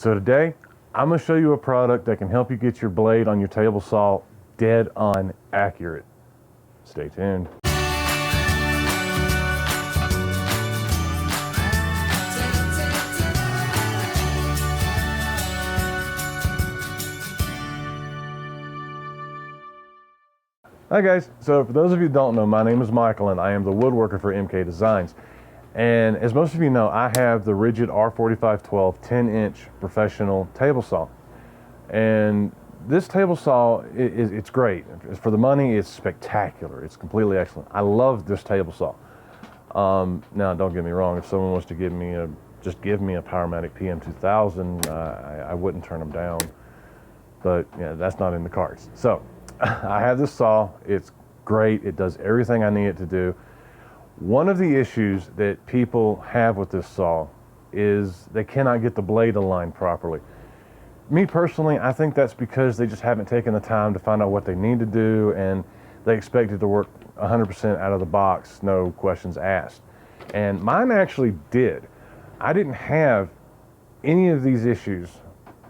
So today, I'm going to show you a product that can help you get your blade on your table saw dead on accurate. Stay tuned. Hi guys, so for those of you who don't know, my name is Michael and I am the woodworker for MK Designs. And as most of you know, I have the Ridgid R4512 10-inch professional table saw. And this table saw, it's great. For the money, it's spectacular. It's completely excellent. I love this table saw. Now, don't get me wrong, if someone wants to give me a Powermatic PM2000, I wouldn't turn them down. But yeah, that's not in the cards. So I have this saw. It's great. It does everything I need it to do. One of the issues that people have with this saw is they cannot get the blade aligned properly. Me personally, I think that's because they just haven't taken the time to find out what they need to do, and they expect it to work 100% out of the box, no questions asked. And mine actually did. I didn't have any of these issues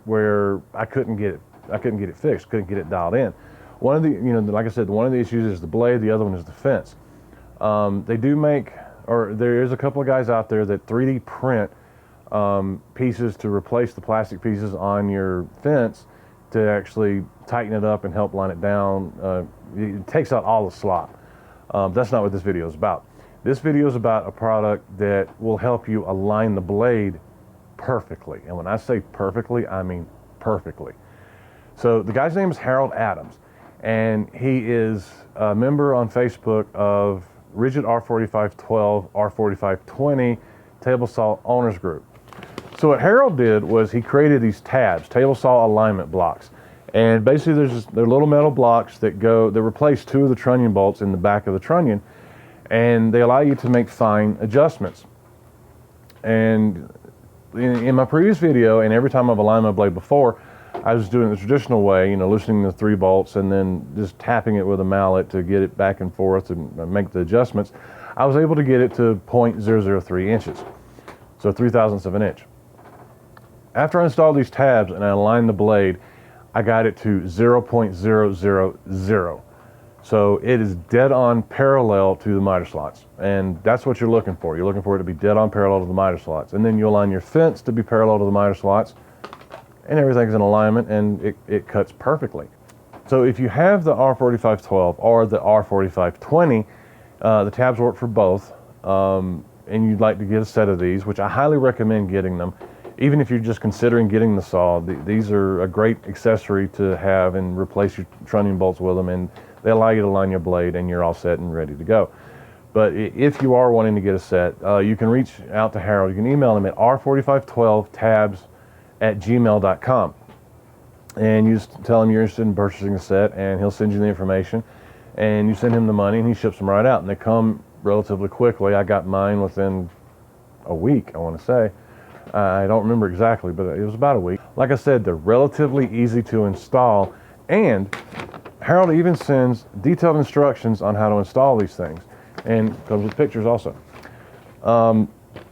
where I couldn't get it fixed, couldn't get it dialed in. One of the, like I said, one of the issues is the blade, the other one is the fence. They do make, or there is a couple of guys out there that 3D print pieces to replace the plastic pieces on your fence to actually tighten it up and help line it down. It takes out all the slop. That's not what this video is about. This video is about a product that will help you align the blade perfectly. And when I say perfectly, I mean perfectly. So the guy's name is Harold Adams, and he is a member on Facebook of Ridgid R4512, R4520 Table Saw Owners Group. So what Harold did was he created these tabs, table saw alignment blocks. And basically they're little metal blocks that replace two of the trunnion bolts in the back of the trunnion, and they allow you to make fine adjustments. And in my previous video, and every time I've aligned my blade before, I was doing it the traditional way, loosening the 3 bolts and then just tapping it with a mallet to get it back and forth and make the adjustments. I was able to get it to 0.003 inches, so 3/1000 of an inch. After I installed these tabs and I aligned the blade, I got it to 0.000. So it is dead on parallel to the miter slots. And that's what you're looking for. You're looking for it to be dead on parallel to the miter slots. And then you align your fence to be parallel to the miter slots, and everything's in alignment, and it cuts perfectly. So if you have the R4512 or the R4520, the tabs work for both, and you'd like to get a set of these, which I highly recommend getting them. Even if you're just considering getting the saw, these are a great accessory to have and replace your trunnion bolts with them, and they allow you to line your blade and you're all set and ready to go. But if you are wanting to get a set, you can reach out to Harold. You can email him at r4512tabs@gmail.com, and you just tell him you're interested in purchasing a set, and he'll send you the information, and you send him the money and he ships them right out, and they come relatively quickly. I got mine within a week, I want to say. I don't remember exactly, but it was about a week. Like I said, they're relatively easy to install, and Harold even sends detailed instructions on how to install these things, and comes with pictures also.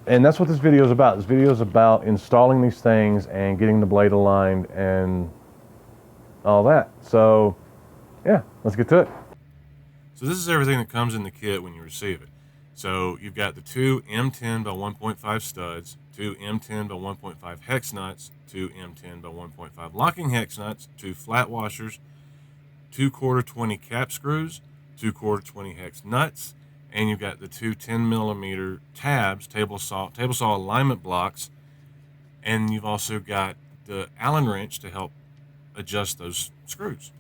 And that's what this video is about. This video is about installing these things and getting the blade aligned and all that. So yeah, let's get to it. So this is everything that comes in the kit when you receive it. So you've got the 2 M10 by 1.5 studs, 2 M10 by 1.5 hex nuts, 2 M10 by 1.5 locking hex nuts, 2 flat washers, 2 quarter 20 cap screws, 2 quarter 20 hex nuts, and you've got the 2 10mm tabs, table saw alignment blocks, and you've also got the Allen wrench to help adjust those screws.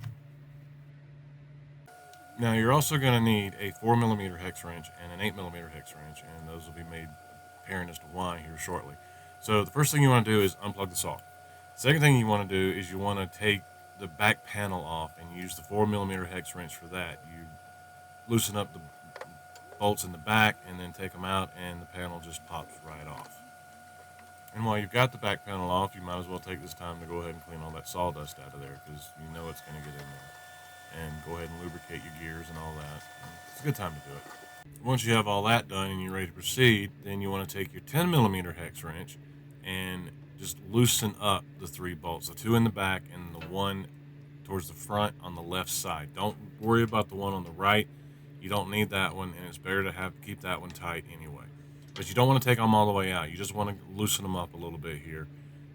Now you're also going to need a 4mm hex wrench and an 8mm hex wrench, and those will be made apparent as to why here shortly. So the first thing you want to do is unplug the saw. The second thing you want to do is you want to take the back panel off and use the 4mm hex wrench for that. You loosen up the bolts in the back and then take them out, and the panel just pops right off. And while you've got the back panel off, you might as well take this time to go ahead and clean all that sawdust out of there, because you know it's going to get in there. And go ahead and lubricate your gears and all that. It's a good time to do it. Once you have all that done and you're ready to proceed, then you want to take your 10mm hex wrench and just loosen up the 3 bolts, the 2 in the back and the 1 towards the front on the left side. Don't worry about the one on the right. You don't need that one, and it's better to keep that one tight anyway. But you don't want to take them all the way out. You just want to loosen them up a little bit here,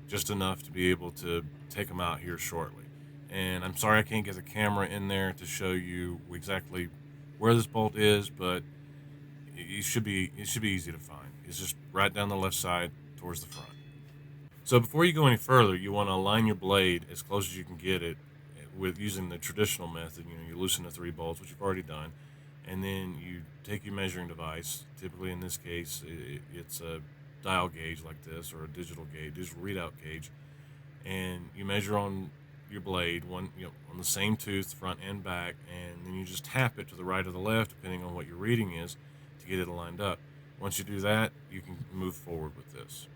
just enough to be able to take them out here shortly. And I'm sorry I can't get the camera in there to show you exactly where this bolt is, but it should be easy to find. It's just right down the left side towards the front. So before you go any further, you want to align your blade as close as you can get it with using the traditional method. You loosen the 3 bolts, which you've already done, and then you take your measuring device. Typically in this case, it's a dial gauge like this, or a digital readout gauge, and you measure on your blade on the same tooth, front and back, and then you just tap it to the right or the left, depending on what your reading is, to get it lined up. Once you do that, you can move forward with this.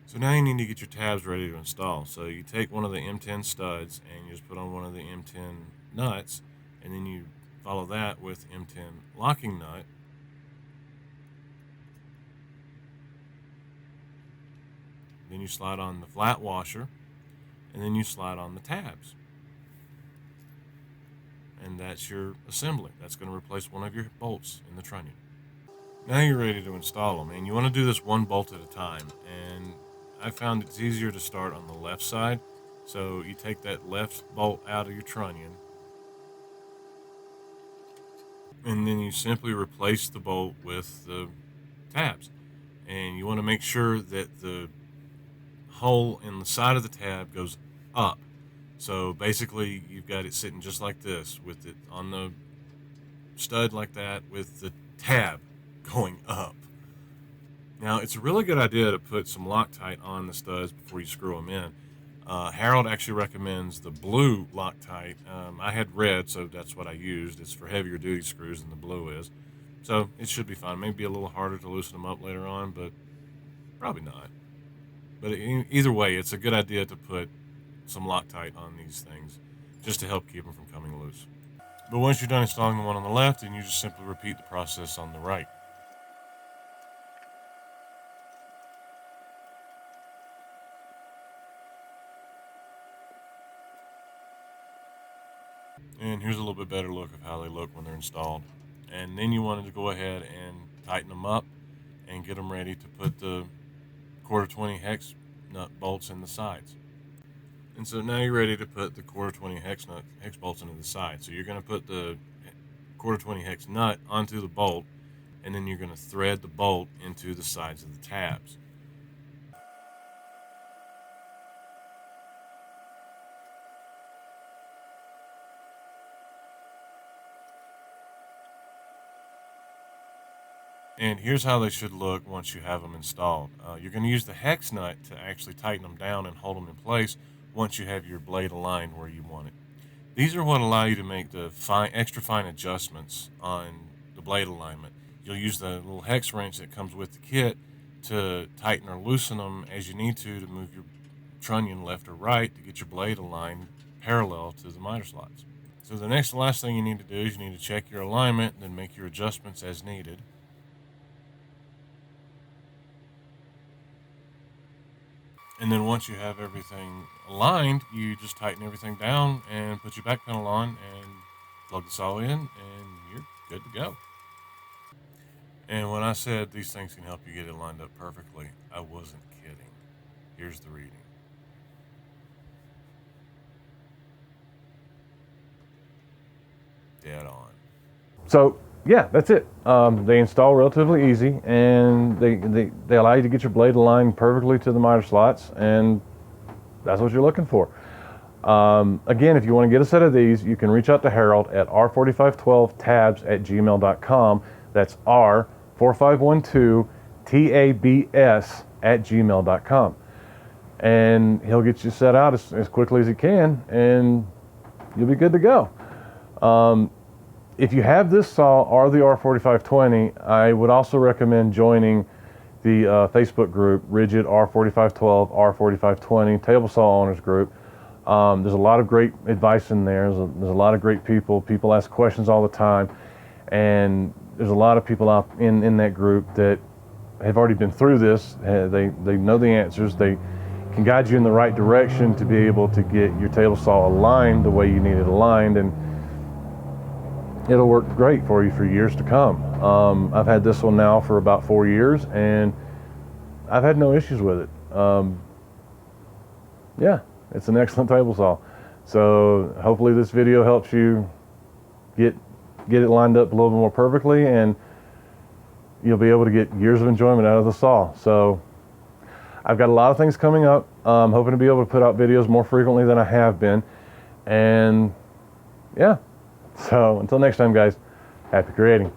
So now you need to get your tabs ready to install. So you take one of the M10 studs and you just put on one of the M10 nuts, and then you follow that with M10 locking nut. Then you slide on the flat washer, and then you slide on the tabs. And that's your assembly. That's going to replace one of your bolts in the trunnion. Now you're ready to install them, and you want to do this 1 bolt at a time. And I found it's easier to start on the left side. So you take that left bolt out of your trunnion, and then you simply replace the bolt with the tabs. And you want to make sure that the hole in the side of the tab goes up. So basically you've got it sitting just like this, with it on the stud like that, with the tab going up. Now, it's a really good idea to put some Loctite on the studs before you screw them in. Harold actually recommends the blue Loctite. I had red, so that's what I used. It's for heavier duty screws than the blue is. So it should be fine. Maybe a little harder to loosen them up later on, but probably not. But either way, it's a good idea to put some Loctite on these things, just to help keep them from coming loose. But once you're done installing the one on the left, then you just simply repeat the process on the right. And here's a little bit better look of how they look when they're installed. And then you wanted to go ahead and tighten them up and get them ready to put the 1/4-20 hex nut bolts in the sides. And so now you're ready to put the 1/4-20 hex bolts into the side. So you're going to put the 1/4-20 hex nut onto the bolt, and then you're going to thread the bolt into the sides of the tabs. And here's how they should look once you have them installed. You're going to use the hex nut to actually tighten them down and hold them in place once you have your blade aligned where you want it. These are what allow you to make the extra fine adjustments on the blade alignment. You'll use the little hex wrench that comes with the kit to tighten or loosen them as you need to move your trunnion left or right to get your blade aligned parallel to the miter slots. So the last thing you need to do is you need to check your alignment and then make your adjustments as needed. And then once you have everything aligned, you just tighten everything down and put your back panel on and plug this all in, and you're good to go. And when I said these things can help you get it lined up perfectly, I wasn't kidding. Here's the reading. Dead on. So yeah, that's it. They install relatively easy, and they allow you to get your blade aligned perfectly to the miter slots, and that's what you're looking for. Again, if you want to get a set of these, you can reach out to Harold at r4512tabs@gmail.com. That's r4512tabs@gmail.com. And he'll get you set out as quickly as he can, and you'll be good to go. If you have this saw or the R4520, I would also recommend joining the Facebook group, Ridgid R4512, R4520, Table Saw Owners Group. There's a lot of great advice in there. There's a lot of great people. People ask questions all the time. And there's a lot of people out in that group that have already been through this. They know the answers. can guide you in the right direction to be able to get your table saw aligned the way you need it aligned, and it'll work great for you for years to come. I've had this one now for about 4 years, and I've had no issues with it. Yeah, it's an excellent table saw. So hopefully this video helps you get it lined up a little bit more perfectly, and you'll be able to get years of enjoyment out of the saw. So I've got a lot of things coming up. I'm hoping to be able to put out videos more frequently than I have been. And yeah, so until next time, guys, happy creating.